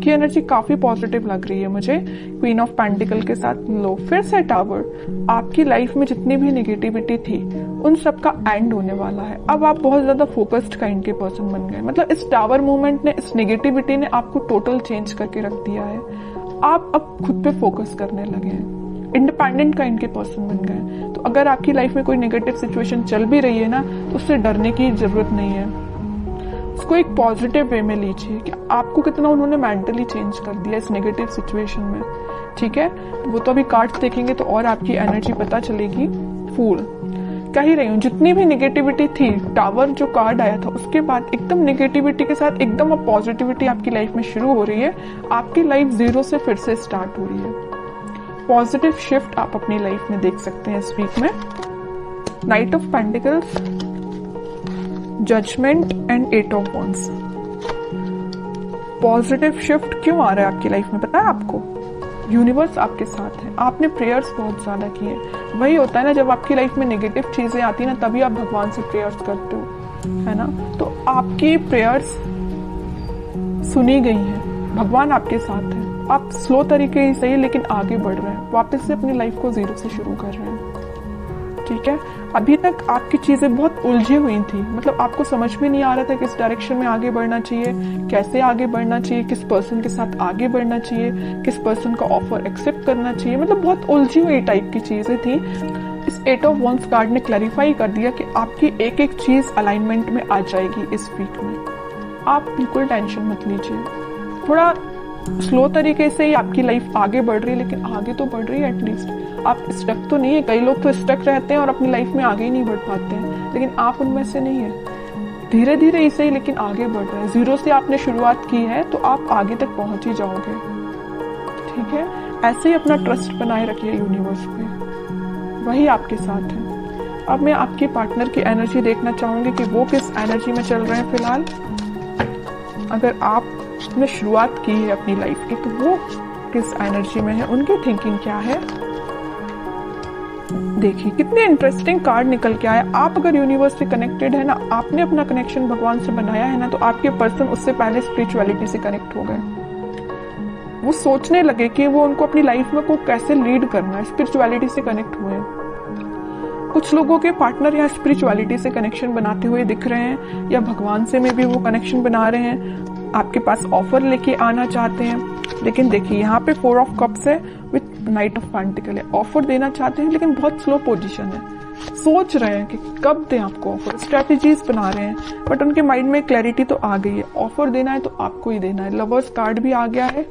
आपकी एनर्जी काफी पॉजिटिव लग रही है मुझे क्वीन ऑफ पेंटिकल के साथ। लो फिर से टावर, आपकी लाइफ में जितनी भी निगेटिविटी थी उन सब का एंड होने वाला है। अब आप बहुत ज्यादा फोकस्ड काइंड के पर्सन बन गए। मतलब इस टावर मूवमेंट ने, इस निगेटिविटी ने आपको टोटल चेंज करके रख दिया है। आप अब खुद पे फोकस करने लगे हैं, इंडिपेंडेंट काइंड के पर्सन बन गए। तो अगर आपकी लाइफ में कोई नेगेटिव सिचुएशन चल भी रही है ना, तो उससे डरने की जरूरत नहीं है। उसको एक पॉजिटिव वे में लीजिए कि आपको कितना उन्होंने मेंटली चेंज कर दिया इस नेगेटिव सिचुएशन में। ठीक है, वो तो अभी कार्ड्स देखेंगे तो और आपकी एनर्जी पता चलेगी। फूल, कह ही रही हूँ, जितनी भी नेगेटिविटी थी, टावर जो कार्ड आया था उसके बाद एकदम नेगेटिविटी के साथ एकदम अब पॉजिटिविटी आपकी लाइफ में शुरू हो रही है। आपकी लाइफ जीरो से फिर से स्टार्ट हो रही है। पॉजिटिव शिफ्ट आप अपनी लाइफ में देख सकते हैं इस वीक में। Knight of pentacles, judgement and 8 of wands. Positive shift क्यों आ रहा है आपकी लाइफ में पता है आपको? यूनिवर्स आपके साथ है। आपने प्रेयर्स बहुत ज्यादा किए। वही होता है ना, जब आपकी लाइफ में नेगेटिव चीजें आती है ना, तभी आप भगवान से प्रेयर्स करते हो, है ना। तो आपकी प्रेयर्स सुनी गई हैं, भगवान आपके साथ है। आप स्लो तरीके से ही लेकिन आगे बढ़ रहे हैं, वापस से अपनी लाइफ को जीरो से शुरू कर रहे हैं। ठीक है, अभी तक आपकी चीजें बहुत उलझी हुई थी। मतलब आपको समझ में नहीं आ रहा था किस डायरेक्शन में आगे बढ़ना चाहिए, कैसे आगे बढ़ना चाहिए, किस पर्सन के साथ आगे बढ़ना चाहिए, किस पर्सन का ऑफर एक्सेप्ट करना चाहिए। मतलब बहुत उलझी हुई टाइप की चीजें थी। इस 8 ऑफ वॉन्ड्स कार्ड ने क्लैरिफाई कर दिया कि आपकी एक एक चीज अलाइनमेंट में आ जाएगी इस वीक में। आप बिल्कुल टेंशन मत लीजिए। थोड़ा स्लो तरीके से ही आपकी लाइफ आगे बढ़ रही है, लेकिन आगे तो बढ़ रही है एटलीस्ट। आप स्टक तो नहीं है। कई लोग तो स्टक रहते हैं और अपनी लाइफ में आगे ही नहीं बढ़ पाते हैं, लेकिन आप उनमें से नहीं है। धीरे धीरे इसे ही लेकिन आगे बढ़ रहे हैं। जीरो से आपने शुरुआत की है तो आप आगे तक पहुंच ही जाओगे। ठीक है, ऐसे ही अपना ट्रस्ट बनाए रखिए यूनिवर्स पे, वही आपके साथ है। अब मैं आपके पार्टनर की एनर्जी देखना चाहूंगी कि वो किस एनर्जी में चल रहे हैं फिलहाल। अगर आपने शुरुआत की है अपनी लाइफ की तो वो किस एनर्जी में है, उनकी थिंकिंग क्या है। देखिए कितने इंटरेस्टिंग कार्ड निकल के आया। आप अगर यूनिवर्स से कनेक्टेड है ना, आपने अपना कनेक्शन भगवान से बनाया है ना, तो आपके पर्सन उससे पहले स्पिरिचुअलिटी से कनेक्ट हो गए। वो सोचने लगे कि वो उनको अपनी लाइफ में को कैसे लीड करना है, स्पिरिचुअलिटी से कनेक्ट हुए। कुछ लोगों के पार्टनर यहाँ स्पिरिचुअलिटी से कनेक्शन बनाते हुए दिख रहे हैं, या भगवान से में भी वो कनेक्शन बना रहे हैं। आपके पास ऑफर लेके आना चाहते हैं, लेकिन देखिए यहाँ पे 4 ऑफ कप्स है विथ नाइट ऑफ पेंटिकल है। ऑफर देना चाहते हैं लेकिन बहुत स्लो पोजीशन है। सोच रहे हैं कि कब दें आपको ऑफर, स्ट्रेटेजीज बना रहे हैं, बट उनके माइंड में क्लैरिटी तो आ गई है। ऑफर देना है तो आपको ही देना है। लवर्स कार्ड भी आ गया है,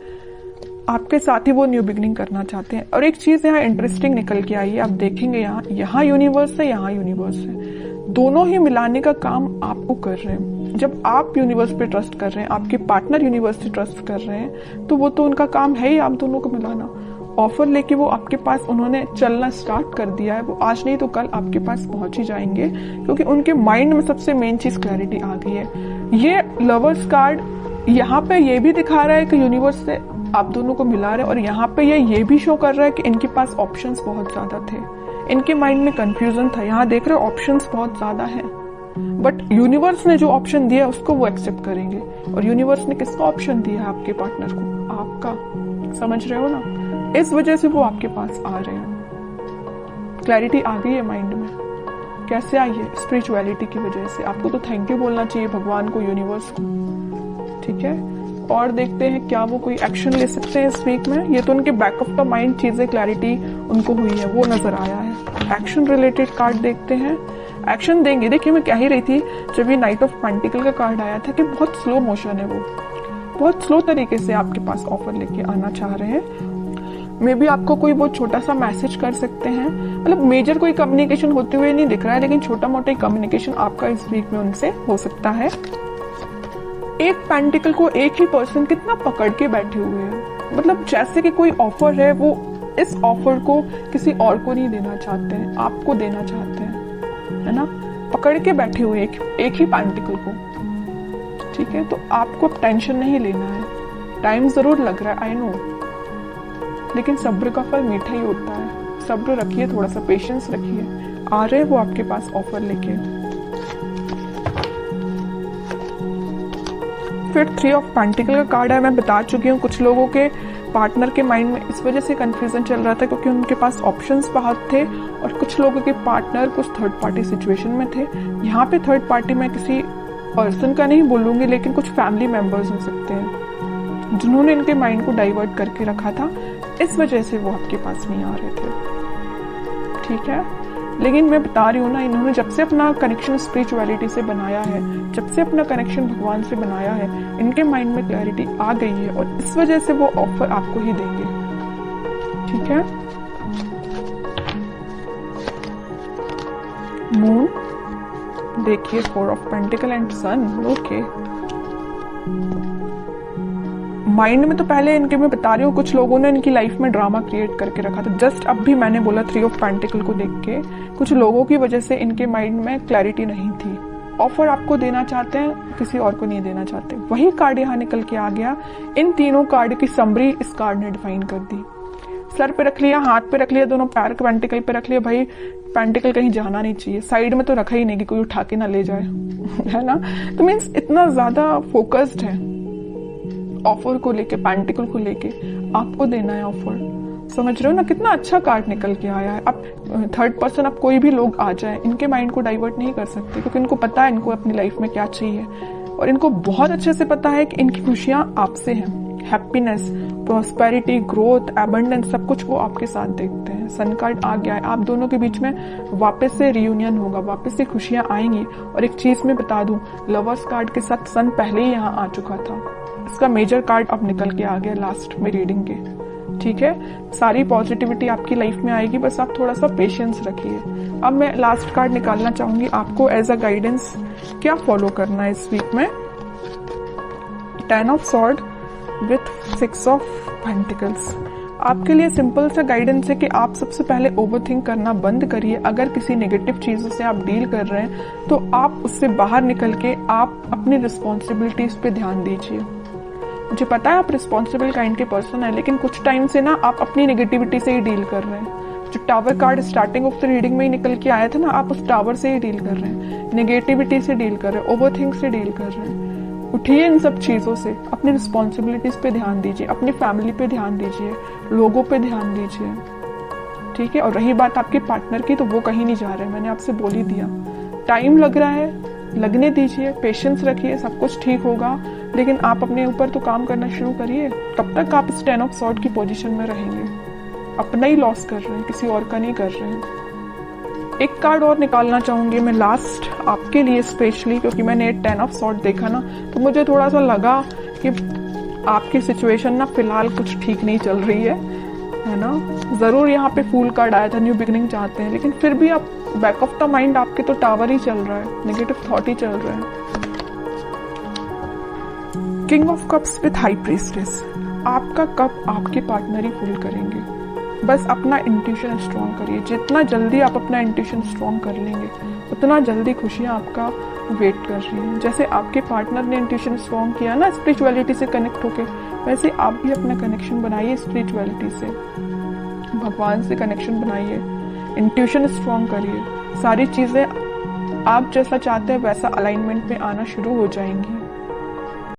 आपके साथ ही वो न्यू बिगनिंग करना चाहते हैं। और एक चीज यहाँ इंटरेस्टिंग निकल के आई है, आप देखेंगे यहाँ यूनिवर्स है, यहाँ यूनिवर्स है, दोनों ही मिलाने का काम आपको कर रहे हैं। जब आप यूनिवर्स पे ट्रस्ट कर रहे हैं, आपके पार्टनर यूनिवर्स से ट्रस्ट कर रहे हैं, तो वो तो उनका काम है ही आप दोनों को मिलाना। ऑफर लेके वो आपके पास उन्होंने चलना स्टार्ट कर दिया है। वो आज नहीं तो कल आपके पास पहुंच ही जाएंगे, क्योंकि उनके माइंड में सबसे मेन चीज क्लैरिटी आ गई है। ये लवर्स कार्ड यहाँ पे ये भी दिखा रहा है कि यूनिवर्स से आप दोनों को मिला रहे हैं, और यहाँ पे ये भी शो कर रहा है कि इनके पास ऑप्शंस बहुत ज्यादा थे, इनके माइंड में कंफ्यूजन था। यहाँ देख रहे हो ऑप्शंस बहुत ज्यादा है, बट यूनिवर्स ने जो ऑप्शन दिया उसको वो एक्सेप्ट करेंगे। और यूनिवर्स ने किसका ऑप्शन दिया है आपके पार्टनर को? आपका। समझ रहे हो ना? इस वजह से वो आपके पास आ रहे हैं। क्लैरिटी आ गई है माइंड में। कैसे आई है? स्पिरिचुअलिटी की वजह से। आपको तो थैंक यू बोलना चाहिए भगवान को, यूनिवर्स को। ठीक है, और देखते हैं क्या वो कोई एक्शन ले सकते हैं इस वीक में। ये तो उनके बैक ऑफ द माइंड चीजें क्लैरिटी उनको हुई है, वो नजर आया है। एक्शन रिलेटेड कार्ड देखते हैं, एक्शन देंगे। देखिए मैं कह ही रही थी जब ये नाइट ऑफ पेंटिकल का कार्ड आया था कि बहुत स्लो मोशन है, वो बहुत स्लो तरीके से आपके पास ऑफर लेके आना चाह रहे हैं। मे बी आपको कोई बहुत छोटा सा मैसेज कर सकते हैं। मतलब मेजर कोई कम्युनिकेशन होते हुए नहीं दिख रहा है, लेकिन छोटा मोटा कम्युनिकेशन आपका इस वीक में उनसे हो सकता है। एक पेंटिकल को एक ही पर्सन कितना पकड़ के बैठे हुए हैं। मतलब जैसे कि कोई ऑफर है, वो इस ऑफर को किसी और को नहीं देना चाहते हैं, आपको देना चाहते हैं, है ना। पकड़ के बैठे हुए एक ही पेंटिकल को। ठीक है, तो आपको अब टेंशन नहीं लेना है। टाइम जरूर लग रहा है, आई नो, लेकिन सब्र का फल मीठा ही होता है। सब्र रखिए, थोड़ा सा पेशेंस रखिए। आ रहे वो आपके पास ऑफर लेके। फिर 3 ऑफ पेंटिकल का कार्ड है। मैं बता चुकी हूँ कुछ लोगों के पार्टनर के माइंड में इस वजह से कंफ्यूजन चल रहा था क्योंकि उनके पास ऑप्शंस बहुत थे और कुछ लोगों के पार्टनर कुछ थर्ड पार्टी सिचुएशन में थे। यहाँ पे थर्ड पार्टी मैं किसी पर्सन का नहीं बोलूंगी, लेकिन कुछ फैमिली मेंबर्स हो सकते हैं जिन्होंने इनके माइंड को डाइवर्ट करके रखा था, इस वजह से वो आपके पास नहीं आ रहे थे। ठीक है, लेकिन मैं बता रही हूँ ना, इन्होंने जब से अपना कनेक्शन स्पिरिचुअलिटी से बनाया है, जब से अपना कनेक्शन भगवान से बनाया है, इनके माइंड में क्लैरिटी आ गई है और इस वजह से वो ऑफर आपको ही देंगे। ठीक है, मून देखिए, 4 of pentacle and sun. Okay, mind में तो पहले इनके मैं बता रही हूँ कुछ लोगों ने इनकी लाइफ में ड्रामा क्रिएट करके रखा था। जस्ट अब भी मैंने बोला 3 ऑफ पेंटिकल को देख के कुछ लोगों की वजह से इनके माइंड में क्लैरिटी नहीं थी। ऑफर आपको देना चाहते हैं, किसी और को नहीं देना चाहते। वही कार्ड यहाँ निकल के आ गया। इन तीनों कार्ड की समरी इस कार्ड ने डिफाइन कर दी। सर पे रख लिया, हाथ पे रख लिया, दोनों पैर पेंटिकल पे रख लिया। भाई पेंटिकल कहीं जाना नहीं चाहिए, साइड में तो रखा ही नहीं कि कोई उठा के ना ले जाए है ना। तो मीन्स इतना ज्यादा फोकस्ड है ऑफर को लेके, पेंटिकल को लेके आपको देना है ऑफर। समझ रहे हो ना, कितना अच्छा कार्ड निकल के आया है। अब थर्ड पर्सन, अब कोई भी लोग आ जाए, इनके माइंड को डाइवर्ट नहीं कर सकते क्योंकि इनको पता है इनको अपनी लाइफ में क्या चाहिए और इनको बहुत अच्छे से पता है कि इनकी खुशियां आपसे हैं। हैप्पीनेस, प्रॉस्पेरिटी, ग्रोथ, एबंडेंस, सब कुछ वो आपके साथ देखते हैं। सन कार्ड आ गया है, आप दोनों के बीच में वापस से रियूनियन होगा, वापस से खुशियां आएंगी। और एक चीज मैं बता दूं, लवर्स कार्ड के साथ सन पहले ही यहाँ आ चुका था। इसका मेजर कार्ड अब निकल के आ गया लास्ट में रीडिंग के। ठीक है, सारी पॉजिटिविटी आपकी लाइफ में आएगी, बस आप थोड़ा सा पेशेंस रखिए। अब मैं लास्ट कार्ड निकालना चाहूंगी, आपको एज अ गाइडेंस क्या फॉलो करना है इस वीक में। 10 of sword with 6 of pentacles. आपके लिए सिंपल सा गाइडेंस है कि आप सबसे पहले ओवरथिंक करना बंद करिए। अगर किसी नेगेटिव चीजों से आप डील कर रहे हैं तो आप उससे बाहर निकल के आप अपनी रिस्पॉन्सिबिलिटीज पे ध्यान दीजिए। मुझे पता है आप रिस्पॉन्सिबल काइंड के पर्सन है, लेकिन कुछ टाइम से ना आप अपनी नेगेटिविटी से ही डील कर रहे हैं। जो tower card starting of the reading में ही निकल के आया था ना, आप उस टावर से ही डील कर रहे हैं, नेगेटिविटी से डील कर रहे हैं, ओवरथिंक से डील कर रहे हैं। उठिए इन सब चीजों से, अपनी रिस्पॉन्सिबिलिटीज पे ध्यान दीजिए, अपनी फैमिली पे ध्यान दीजिए, लोगों पे ध्यान दीजिए। ठीक है, और रही बात आपके पार्टनर की, तो वो कहीं नहीं जा रहे, मैंने आपसे बोल ही दिया। टाइम लग रहा है, लगने दीजिए, पेशेंस रखिए, सब कुछ ठीक होगा। लेकिन आप अपने ऊपर तो काम करना शुरू करिए। तब तक आप इस 10 ऑफ सॉर्ड की पोजीशन में रहेंगे, अपना ही लॉस कर रहे हैं, किसी और का नहीं कर रहे हैं। एक कार्ड और निकालना चाहूंगी मैं लास्ट आपके लिए स्पेशली, क्योंकि मैंने 10 ऑफ सॉर्ड देखा ना, तो मुझे थोड़ा सा लगा कि आपकी सिचुएशन ना फिलहाल कुछ ठीक नहीं चल रही है ना। जरूर यहाँ पे फूल कार्ड आया था, न्यू बिगिनिंग चाहते हैं, लेकिन फिर भी आप बैक ऑफ द माइंड आपके तो टावर ही चल रहा है, नेगेटिव थॉट ही चल रहा है। King of cups with high priestess. आपका कप आपके पार्टनर ही फुल करेंगे। बस अपना इंट्यूशन स्ट्रॉन्ग करिए। जितना जल्दी आप अपना इंट्यूशन स्ट्रॉन्ग कर लेंगे, उतना जल्दी खुशियां आपका वेट कर रही हैं। जैसे आपके पार्टनर ने इंट्यूशन स्ट्रॉन्ग किया ना स्पिरिचुअलिटी से कनेक्ट होके, वैसे आप भी अपना कनेक्शन बनाइए स्पिरिचुअलिटी से, भगवान से कनेक्शन बनाइए, इंट्यूशन स्ट्रॉन्ग करिए। सारी चीजें आप जैसा चाहते हैं वैसा अलाइनमेंट में आना शुरू हो जाएंगी।